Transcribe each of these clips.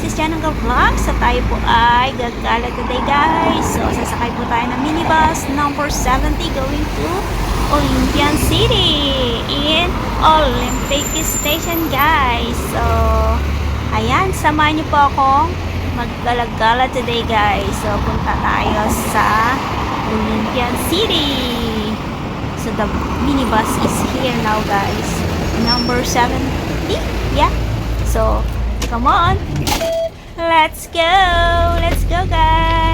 Princess Janang Vlog. So tayo po ay gagala today guys. So sasakay po tayo ng minibus number 70 going to Olympian City in Olympic Station guys. So ayan, samahan niyo po akong maggalagala today guys. So punta tayo sa Olympian City. So the minibus is here now guys. Number 70. Yeah. So come on. Let's go. Let's go guys.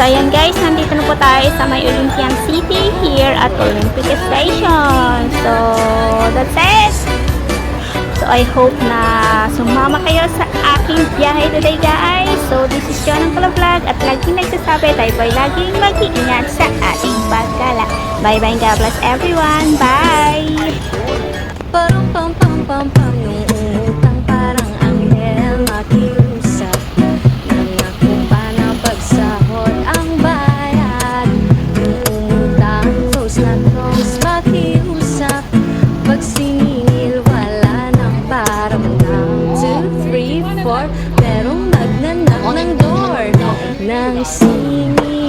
So, ayan guys, nandito na po tayo sa may Olympian City here at Olympic Station. So, that's it. So, I hope na sumama kayo sa aking biyahe today guys. So, this is John ang Vlog at laging nagsasabi tayo po ay laging mag-iingat sa ating pagkala. Bye-bye, God bless everyone. Bye! Parang pam pam pam pam nung umutang parang anghel makiusap. Nangako pa na pagsahod ang bayad. Nung umutang close na close makiusap. Pag siningil wala nang parang 1, 2, 3, 4 merong nagnanak ng door. Nang singil